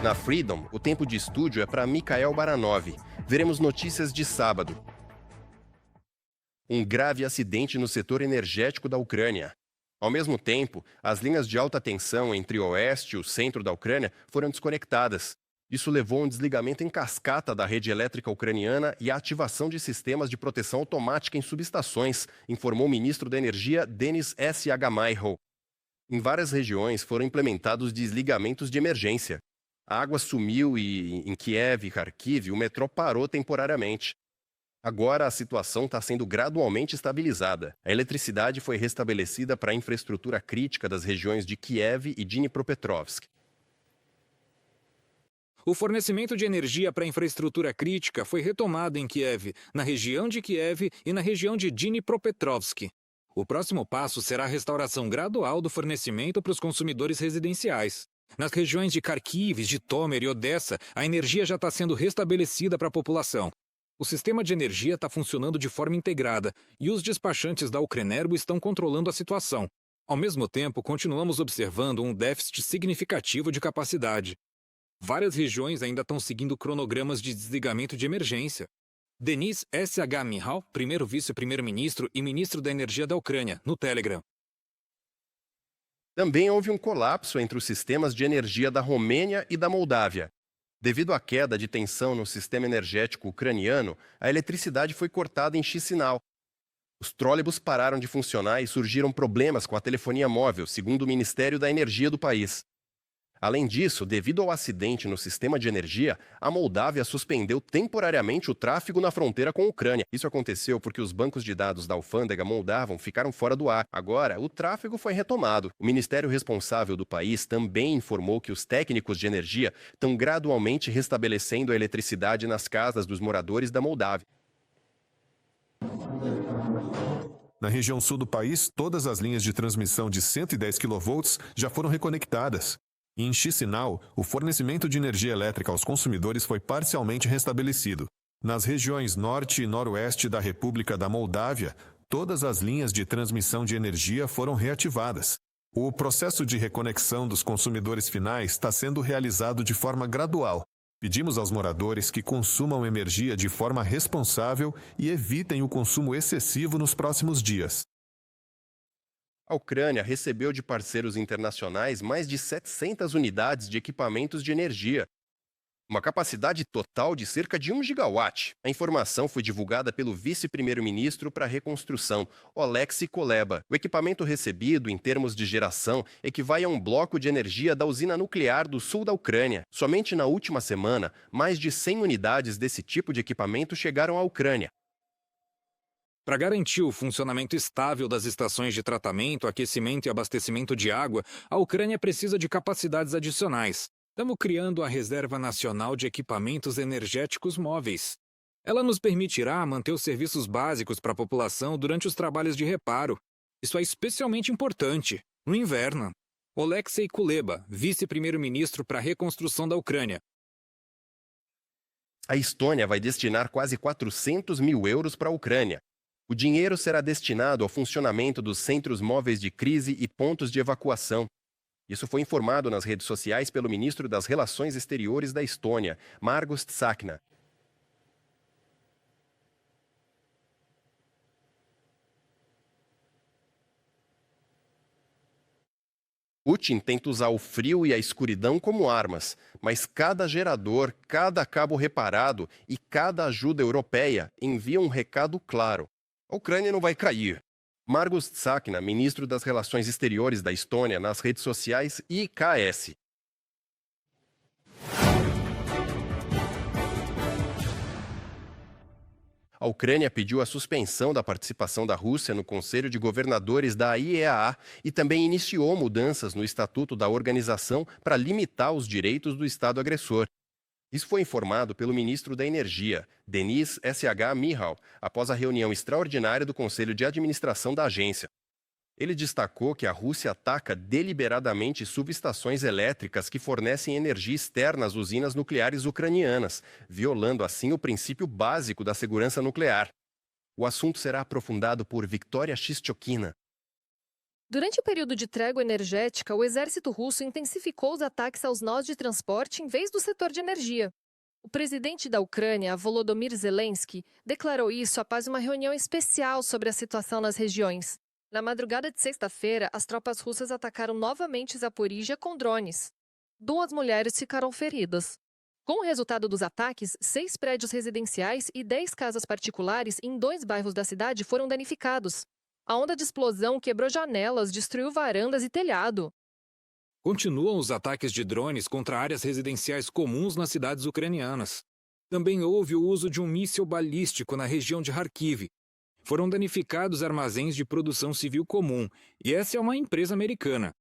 Na Freedom, o tempo de estúdio é para Mikhail Baranov. Veremos notícias de sábado. Um grave acidente no setor energético da Ucrânia. Ao mesmo tempo, as linhas de alta tensão entre o oeste e o centro da Ucrânia foram desconectadas. Isso levou a um desligamento em cascata da rede elétrica ucraniana e a ativação de sistemas de proteção automática em subestações, informou o ministro da Energia Denis Shmyhal. Em várias regiões foram implementados desligamentos de emergência. A água sumiu e, em Kiev e Kharkiv, o metrô parou temporariamente. Agora a situação está sendo gradualmente estabilizada. A eletricidade foi restabelecida para a infraestrutura crítica das regiões de Kiev e Dnipropetrovsk. O fornecimento de energia para a infraestrutura crítica foi retomado em Kiev, na região de Kiev e na região de Dnipropetrovsk. O próximo passo será a restauração gradual do fornecimento para os consumidores residenciais. Nas regiões de Kharkiv, Jitomir e Odessa, a energia já está sendo restabelecida para a população. O sistema de energia está funcionando de forma integrada e os despachantes da Ukrenergo estão controlando a situação. Ao mesmo tempo, continuamos observando um déficit significativo de capacidade. Várias regiões ainda estão seguindo cronogramas de desligamento de emergência. Denis Shmyhal, primeiro vice-primeiro-ministro e ministro da Energia da Ucrânia, no Telegram. Também houve um colapso entre os sistemas de energia da Romênia e da Moldávia. Devido à queda de tensão no sistema energético ucraniano, a eletricidade foi cortada em Chisinau. Os trólebus pararam de funcionar e surgiram problemas com a telefonia móvel, segundo o Ministério da Energia do país. Além disso, devido ao acidente no sistema de energia, a Moldávia suspendeu temporariamente o tráfego na fronteira com a Ucrânia. Isso aconteceu porque os bancos de dados da alfândega moldávão ficaram fora do ar. Agora, o tráfego foi retomado. O ministério responsável do país também informou que os técnicos de energia estão gradualmente restabelecendo a eletricidade nas casas dos moradores da Moldávia. Na região sul do país, todas as linhas de transmissão de 110 kV já foram reconectadas. E em Chisinau, o fornecimento de energia elétrica aos consumidores foi parcialmente restabelecido. Nas regiões norte e noroeste da República da Moldávia, todas as linhas de transmissão de energia foram reativadas. O processo de reconexão dos consumidores finais está sendo realizado de forma gradual. Pedimos aos moradores que consumam energia de forma responsável e evitem o consumo excessivo nos próximos dias. A Ucrânia recebeu de parceiros internacionais mais de 700 unidades de equipamentos de energia, uma capacidade total de cerca de 1 gigawatt. A informação foi divulgada pelo vice-primeiro-ministro para a reconstrução, Oleksiy Kuleba. O equipamento recebido, em termos de geração, equivale a um bloco de energia da usina nuclear do sul da Ucrânia. Somente na última semana, mais de 100 unidades desse tipo de equipamento chegaram à Ucrânia. Para garantir o funcionamento estável das estações de tratamento, aquecimento e abastecimento de água, a Ucrânia precisa de capacidades adicionais. Estamos criando a Reserva Nacional de Equipamentos Energéticos Móveis. Ela nos permitirá manter os serviços básicos para a população durante os trabalhos de reparo. Isso é especialmente importante no inverno. Oleksiy Kuleba, vice-primeiro-ministro para a reconstrução da Ucrânia. A Estônia vai destinar quase 400 mil euros para a Ucrânia. O dinheiro será destinado ao funcionamento dos centros móveis de crise e pontos de evacuação. Isso foi informado nas redes sociais pelo ministro das Relações Exteriores da Estônia, Margus Tsahkna. Putin tenta usar o frio e a escuridão como armas, mas cada gerador, cada cabo reparado e cada ajuda europeia envia um recado claro. A Ucrânia não vai cair. Margus Tsahkna, ministro das Relações Exteriores da Estônia, nas redes sociais IKS. A Ucrânia pediu a suspensão da participação da Rússia no Conselho de Governadores da IEA e também iniciou mudanças no Estatuto da organização para limitar os direitos do Estado agressor. Isso foi informado pelo ministro da Energia, Denis Shmyhal, após a reunião extraordinária do Conselho de Administração da agência. Ele destacou que a Rússia ataca deliberadamente subestações elétricas que fornecem energia externa às usinas nucleares ucranianas, violando assim o princípio básico da segurança nuclear. O assunto será aprofundado por Victoria Shishchokina. Durante o período de trégua energética, o exército russo intensificou os ataques aos nós de transporte em vez do setor de energia. O presidente da Ucrânia, Volodymyr Zelensky, declarou isso após uma reunião especial sobre a situação nas regiões. Na madrugada de sexta-feira, as tropas russas atacaram novamente Zaporíjia com drones. 2 mulheres ficaram feridas. Com o resultado dos ataques, 6 prédios residenciais e 10 casas particulares em 2 bairros da cidade foram danificados. A onda de explosão quebrou janelas, destruiu varandas e telhado. Continuam os ataques de drones contra áreas residenciais comuns nas cidades ucranianas. Também houve o uso de um míssil balístico na região de Kharkiv. Foram danificados armazéns de produção civil comum, e essa é uma empresa americana.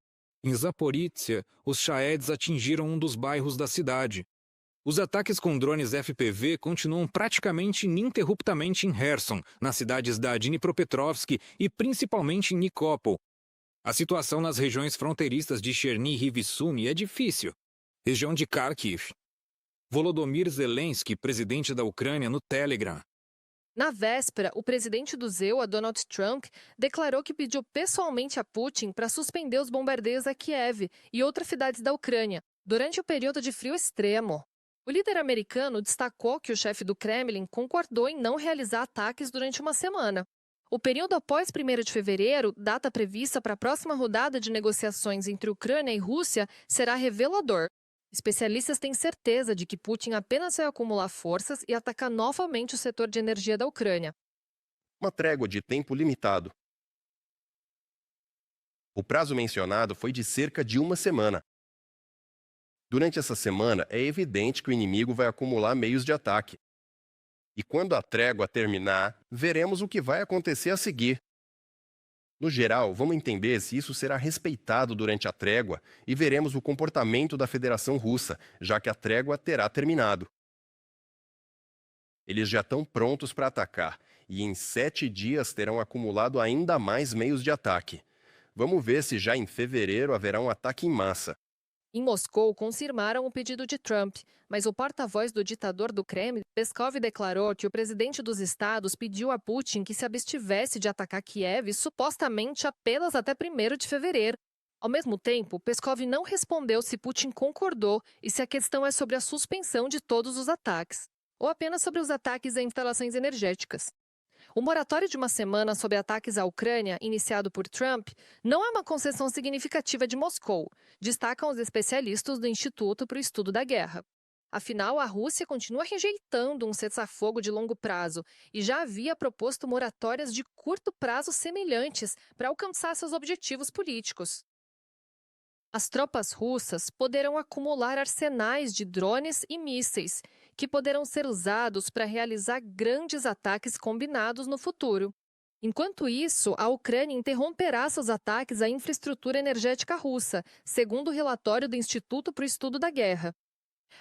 Em Zaporizhia, os Shaeds atingiram um dos bairros da cidade. Os ataques com drones FPV continuam praticamente ininterruptamente em Kherson, nas cidades da Dnipropetrovsk e principalmente em Nikopol. A situação nas regiões fronteiriças de Chernihiv e Sumy é difícil. Região de Kharkiv. Volodymyr Zelensky, presidente da Ucrânia, no Telegram. Na véspera, o presidente do ZEUA, Donald Trump, declarou que pediu pessoalmente a Putin para suspender os bombardeios a Kiev e outras cidades da Ucrânia, durante o período de frio extremo. O líder americano destacou que o chefe do Kremlin concordou em não realizar ataques durante uma semana. O período após 1º de fevereiro, data prevista para a próxima rodada de negociações entre Ucrânia e Rússia, será revelador. Especialistas têm certeza de que Putin apenas vai acumular forças e atacar novamente o setor de energia da Ucrânia. Uma trégua de tempo limitado. O prazo mencionado foi de cerca de uma semana. Durante essa semana, é evidente que o inimigo vai acumular meios de ataque. E quando a trégua terminar, veremos o que vai acontecer a seguir. No geral, vamos entender se isso será respeitado durante a trégua e veremos o comportamento da Federação Russa, já que a trégua terá terminado. Eles já estão prontos para atacar e em 7 dias terão acumulado ainda mais meios de ataque. Vamos ver se já em fevereiro haverá um ataque em massa. Em Moscou, confirmaram o pedido de Trump, mas o porta-voz do ditador do Kremlin, Peskov, declarou que o presidente dos estados pediu a Putin que se abstivesse de atacar Kiev supostamente apenas até 1º de fevereiro. Ao mesmo tempo, Peskov não respondeu se Putin concordou e se a questão é sobre a suspensão de todos os ataques, ou apenas sobre os ataques a instalações energéticas. O moratório de uma semana sobre ataques à Ucrânia, iniciado por Trump, não é uma concessão significativa de Moscou, destacam os especialistas do Instituto para o Estudo da Guerra. Afinal, a Rússia continua rejeitando um cessar-fogo de longo prazo e já havia proposto moratórias de curto prazo semelhantes para alcançar seus objetivos políticos. As tropas russas poderão acumular arsenais de drones e mísseis, que poderão ser usados para realizar grandes ataques combinados no futuro. Enquanto isso, a Ucrânia interromperá seus ataques à infraestrutura energética russa, segundo o relatório do Instituto para o Estudo da Guerra.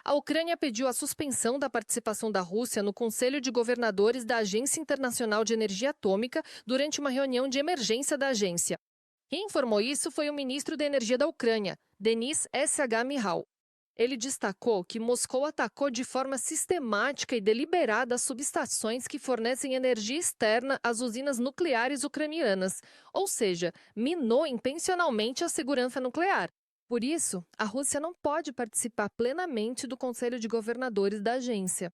A Ucrânia pediu a suspensão da participação da Rússia no Conselho de Governadores da Agência Internacional de Energia Atômica durante uma reunião de emergência da agência. Quem informou isso foi o ministro da Energia da Ucrânia, Denis Shmyhal. Ele destacou que Moscou atacou de forma sistemática e deliberada as subestações que fornecem energia externa às usinas nucleares ucranianas, ou seja, minou intencionalmente a segurança nuclear. Por isso, a Rússia não pode participar plenamente do Conselho de Governadores da agência.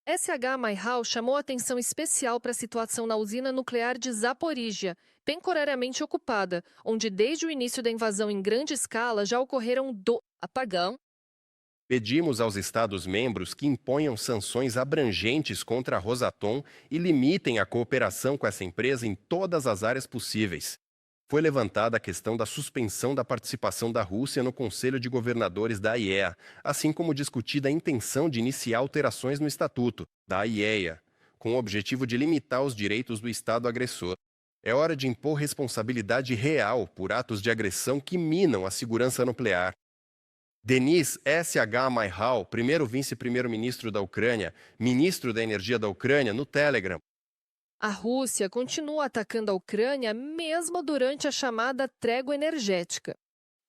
Shmyhal chamou atenção especial para a situação na usina nuclear de Zaporíjia, temporariamente ocupada, onde desde o início da invasão em grande escala já ocorreram apagão. Pedimos aos Estados-membros que imponham sanções abrangentes contra a Rosatom e limitem a cooperação com essa empresa em todas as áreas possíveis. Foi levantada a questão da suspensão da participação da Rússia no Conselho de Governadores da IEA, assim como discutida a intenção de iniciar alterações no Estatuto da IEA, com o objetivo de limitar os direitos do Estado agressor. É hora de impor responsabilidade real por atos de agressão que minam a segurança nuclear. Denis Shmyhal, primeiro vice-primeiro-ministro da Ucrânia, ministro da Energia da Ucrânia, no Telegram. A Rússia continua atacando a Ucrânia mesmo durante a chamada trégua energética.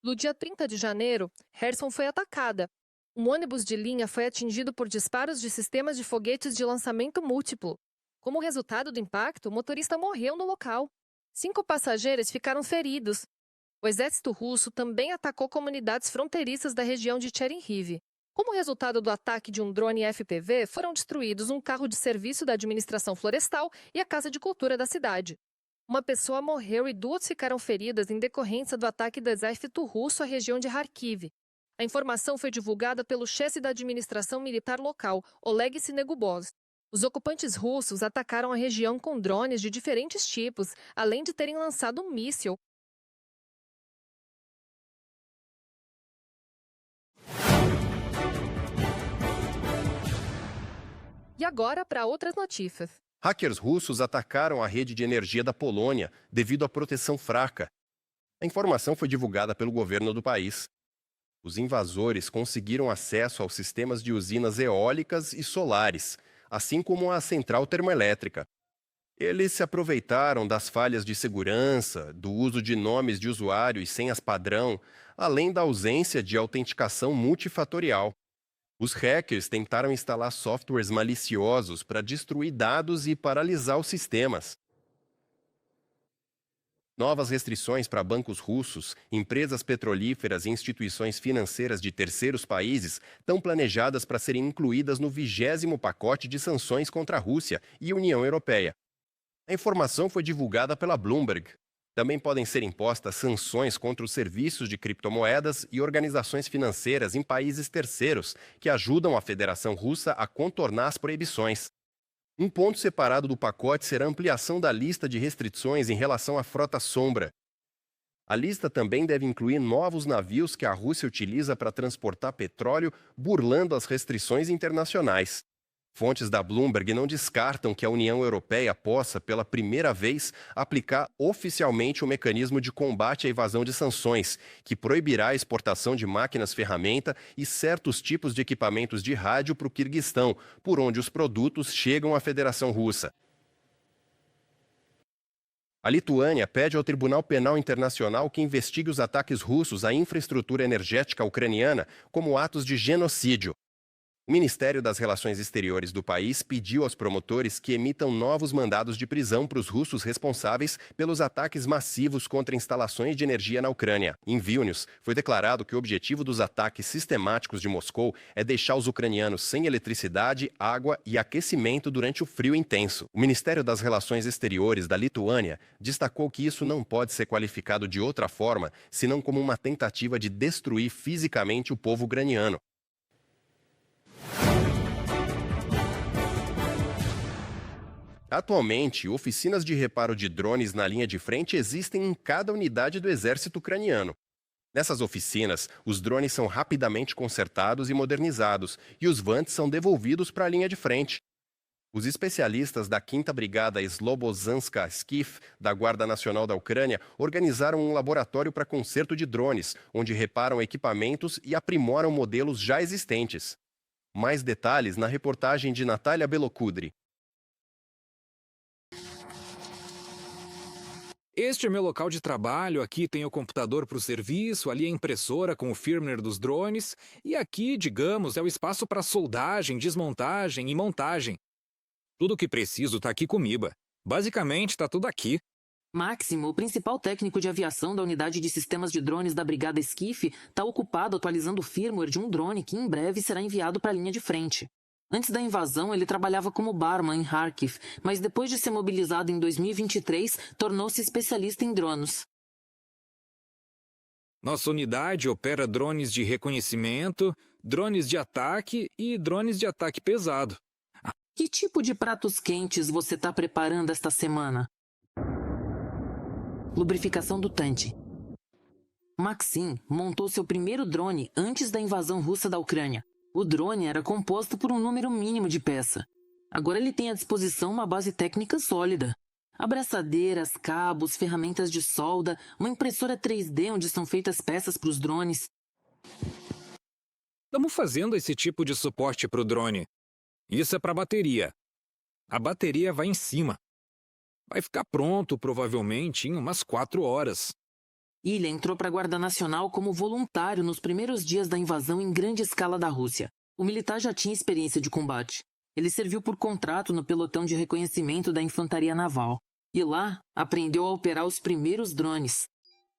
No dia 30 de janeiro, Kherson foi atacada. Um ônibus de linha foi atingido por disparos de sistemas de foguetes de lançamento múltiplo. Como resultado do impacto, o motorista morreu no local. 5 passageiros ficaram feridos. O exército russo também atacou comunidades fronteiriças da região de Chernihiv. Como resultado do ataque de um drone FPV, foram destruídos um carro de serviço da administração florestal e a casa de cultura da cidade. Uma pessoa morreu e 2 ficaram feridas em decorrência do ataque do exército russo à região de Kharkiv. A informação foi divulgada pelo chefe da administração militar local, Oleg Sinegubov. Os ocupantes russos atacaram a região com drones de diferentes tipos, além de terem lançado um míssil. E agora para outras notícias. Hackers russos atacaram a rede de energia da Polônia devido à proteção fraca. A informação foi divulgada pelo governo do país. Os invasores conseguiram acesso aos sistemas de usinas eólicas e solares, assim como à central termoelétrica. Eles se aproveitaram das falhas de segurança, do uso de nomes de usuário e senhas padrão, além da ausência de autenticação multifatorial. Os hackers tentaram instalar softwares maliciosos para destruir dados e paralisar os sistemas. Novas restrições para bancos russos, empresas petrolíferas e instituições financeiras de terceiros países estão planejadas para serem incluídas no 20º pacote de sanções contra a Rússia e União Europeia. A informação foi divulgada pela Bloomberg. Também podem ser impostas sanções contra os serviços de criptomoedas e organizações financeiras em países terceiros que ajudam a Federação Russa a contornar as proibições. Um ponto separado do pacote será a ampliação da lista de restrições em relação à frota sombra. A lista também deve incluir novos navios que a Rússia utiliza para transportar petróleo, burlando as restrições internacionais. Fontes da Bloomberg não descartam que a União Europeia possa, pela primeira vez, aplicar oficialmente o mecanismo de combate à evasão de sanções, que proibirá a exportação de máquinas-ferramenta e certos tipos de equipamentos de rádio para o Quirguistão, por onde os produtos chegam à Federação Russa. A Lituânia pede ao Tribunal Penal Internacional que investigue os ataques russos à infraestrutura energética ucraniana como atos de genocídio. O Ministério das Relações Exteriores do país pediu aos promotores que emitam novos mandados de prisão para os russos responsáveis pelos ataques massivos contra instalações de energia na Ucrânia. Em Vilnius, foi declarado que o objetivo dos ataques sistemáticos de Moscou é deixar os ucranianos sem eletricidade, água e aquecimento durante o frio intenso. O Ministério das Relações Exteriores da Lituânia destacou que isso não pode ser qualificado de outra forma, senão como uma tentativa de destruir fisicamente o povo ucraniano. Atualmente, oficinas de reparo de drones na linha de frente existem em cada unidade do exército ucraniano. Nessas oficinas, os drones são rapidamente consertados e modernizados, e os vantes são devolvidos para a linha de frente. Os especialistas da 5ª Brigada Slobozanska Skif, da Guarda Nacional da Ucrânia, organizaram um laboratório para conserto de drones, onde reparam equipamentos e aprimoram modelos já existentes. Mais detalhes na reportagem de Natália Belokudri. Este é meu local de trabalho, aqui tem o computador para o serviço, ali a impressora com o firmware dos drones, e aqui, digamos, é o espaço para soldagem, desmontagem e montagem. Tudo o que preciso está aqui comigo. Basicamente, está tudo aqui. Máximo, o principal técnico de aviação da unidade de sistemas de drones da Brigada Skif, está ocupado atualizando o firmware de um drone que em breve será enviado para a linha de frente. Antes da invasão, ele trabalhava como barman em Kharkiv, mas depois de ser mobilizado em 2023, tornou-se especialista em drones. Nossa unidade opera drones de reconhecimento, drones de ataque e drones de ataque pesado. Que tipo de pratos quentes você está preparando esta semana? Lubrificação do tanque. Maxim montou seu primeiro drone antes da invasão russa da Ucrânia. O drone era composto por um número mínimo de peças. Agora ele tem à disposição uma base técnica sólida. Abraçadeiras, cabos, ferramentas de solda, uma impressora 3D onde são feitas peças para os drones. Estamos fazendo esse tipo de suporte para o drone. Isso é para a bateria. A bateria vai em cima. Vai ficar pronto, provavelmente, em umas 4 horas. Ilha entrou para a Guarda Nacional como voluntário nos primeiros dias da invasão em grande escala da Rússia. O militar já tinha experiência de combate. Ele serviu por contrato no pelotão de reconhecimento da Infantaria Naval. E lá, aprendeu a operar os primeiros drones.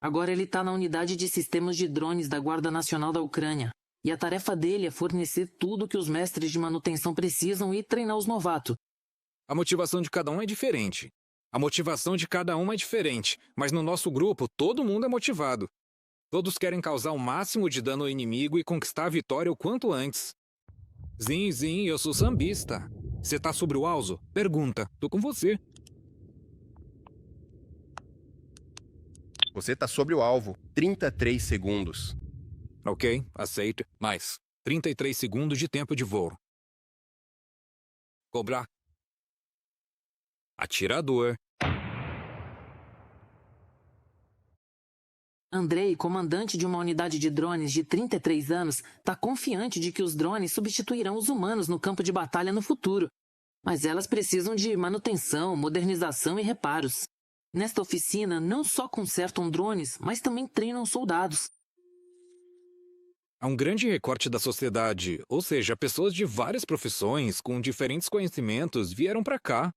Agora ele está na unidade de sistemas de drones da Guarda Nacional da Ucrânia. E a tarefa dele é fornecer tudo que os mestres de manutenção precisam e treinar os novatos. A motivação de cada um é diferente. Mas no nosso grupo, todo mundo é motivado. Todos querem causar o máximo de dano ao inimigo e conquistar a vitória o quanto antes. Sim, eu sou sambista. Você tá sobre o alvo? Pergunta. Tô com você. Você está sobre o alvo. 33 segundos. Ok, aceito. Mais 33 segundos de tempo de voo. Cobrar. Atirador. Andrei, comandante de uma unidade de drones de 33 anos, está confiante de que os drones substituirão os humanos no campo de batalha no futuro. Mas elas precisam de manutenção, modernização e reparos. Nesta oficina, não só consertam drones, mas também treinam soldados. Há um grande recorte da sociedade, ou seja, pessoas de várias profissões, com diferentes conhecimentos, vieram para cá.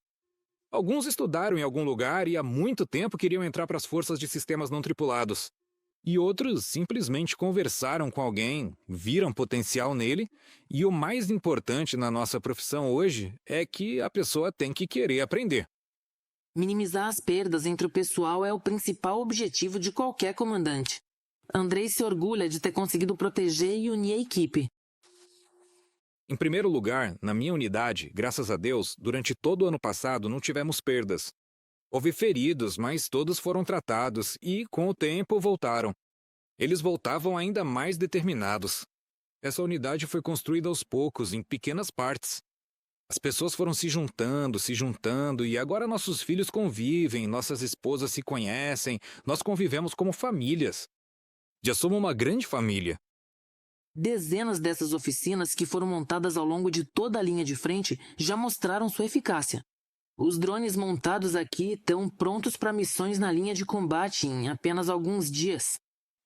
Alguns estudaram em algum lugar e há muito tempo queriam entrar para as forças de sistemas não tripulados. E outros simplesmente conversaram com alguém, viram potencial nele, e o mais importante na nossa profissão hoje é que a pessoa tem que querer aprender. Minimizar as perdas entre o pessoal é o principal objetivo de qualquer comandante. Andrei se orgulha de ter conseguido proteger e unir a equipe. Em primeiro lugar, na minha unidade, graças a Deus, durante todo o ano passado não tivemos perdas. Houve feridos, mas todos foram tratados e, com o tempo, voltaram. Eles voltavam ainda mais determinados. Essa unidade foi construída aos poucos, em pequenas partes. As pessoas foram se juntando, e agora nossos filhos convivem, nossas esposas se conhecem, nós convivemos como famílias. Já somos uma grande família. Dezenas dessas oficinas que foram montadas ao longo de toda a linha de frente já mostraram sua eficácia. Os drones montados aqui estão prontos para missões na linha de combate em apenas alguns dias.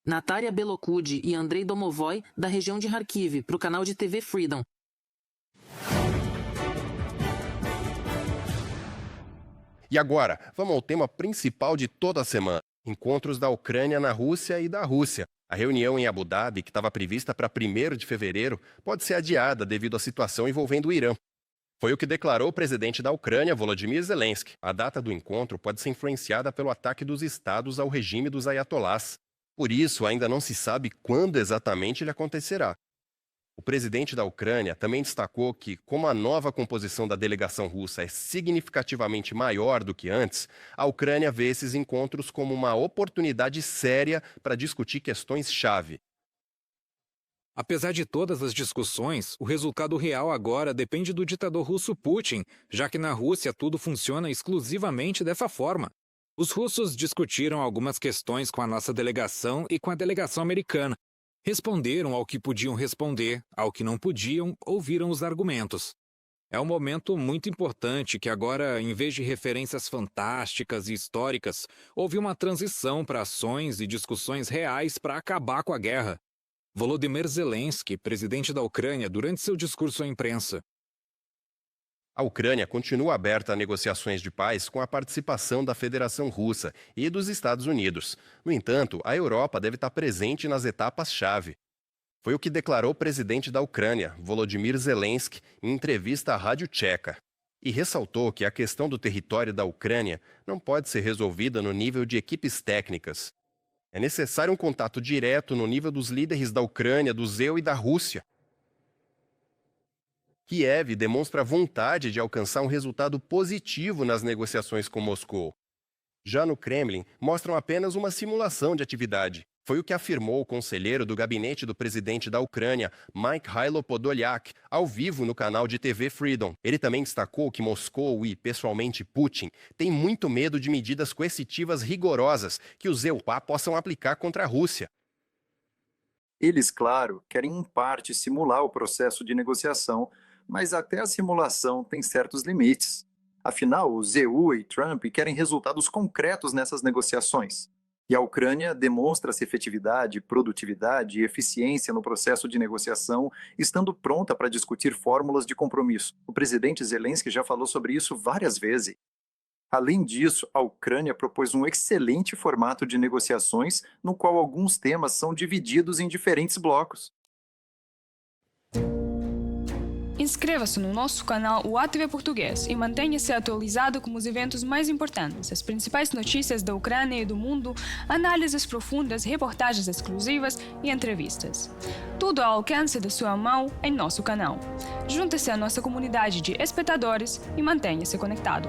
Natalia Belokud e Andrei Domovoy, da região de Kharkiv, para o canal de TV Freedom. E agora, vamos ao tema principal de toda a semana: encontros da Ucrânia na Rússia e da Rússia. A reunião em Abu Dhabi, que estava prevista para 1º de fevereiro, pode ser adiada devido à situação envolvendo o Irã. Foi o que declarou o presidente da Ucrânia, Volodymyr Zelensky. A data do encontro pode ser influenciada pelo ataque dos estados ao regime dos ayatolás. Por isso, ainda não se sabe quando exatamente ele acontecerá. O presidente da Ucrânia também destacou que, como a nova composição da delegação russa é significativamente maior do que antes, a Ucrânia vê esses encontros como uma oportunidade séria para discutir questões-chave. Apesar de todas as discussões, o resultado real agora depende do ditador russo Putin, já que na Rússia tudo funciona exclusivamente dessa forma. Os russos discutiram algumas questões com a nossa delegação e com a delegação americana. Responderam ao que podiam responder, ao que não podiam, ouviram os argumentos. É um momento muito importante que agora, em vez de referências fantásticas e históricas, houve uma transição para ações e discussões reais para acabar com a guerra. Volodymyr Zelensky, presidente da Ucrânia, durante seu discurso à imprensa. A Ucrânia continua aberta a negociações de paz com a participação da Federação Russa e dos Estados Unidos. No entanto, a Europa deve estar presente nas etapas-chave. Foi o que declarou o presidente da Ucrânia, Volodymyr Zelensky, em entrevista à Rádio Tcheca. E ressaltou que a questão do território da Ucrânia não pode ser resolvida no nível de equipes técnicas. É necessário um contato direto no nível dos líderes da Ucrânia, do ZEU e da Rússia. Kiev demonstra vontade de alcançar um resultado positivo nas negociações com Moscou. Já no Kremlin, mostram apenas uma simulação de atividade. Foi o que afirmou o conselheiro do gabinete do presidente da Ucrânia, Mikhailo Podolyak, ao vivo no canal de TV Freedom. Ele também destacou que Moscou e, pessoalmente, Putin têm muito medo de medidas coercitivas rigorosas que os EUA possam aplicar contra a Rússia. Eles, claro, querem em parte simular o processo de negociação, mas até a simulação tem certos limites. Afinal, o ZEU e Trump querem resultados concretos nessas negociações. E a Ucrânia demonstra-se efetividade, produtividade e eficiência no processo de negociação, estando pronta para discutir fórmulas de compromisso. O presidente Zelensky já falou sobre isso várias vezes. Além disso, a Ucrânia propôs um excelente formato de negociações, no qual alguns temas são divididos em diferentes blocos. Inscreva-se no nosso canal UATV Português e mantenha-se atualizado com os eventos mais importantes, as principais notícias da Ucrânia e do mundo, análises profundas, reportagens exclusivas e entrevistas. Tudo ao alcance da sua mão em nosso canal. Junte-se à nossa comunidade de espectadores e mantenha-se conectado.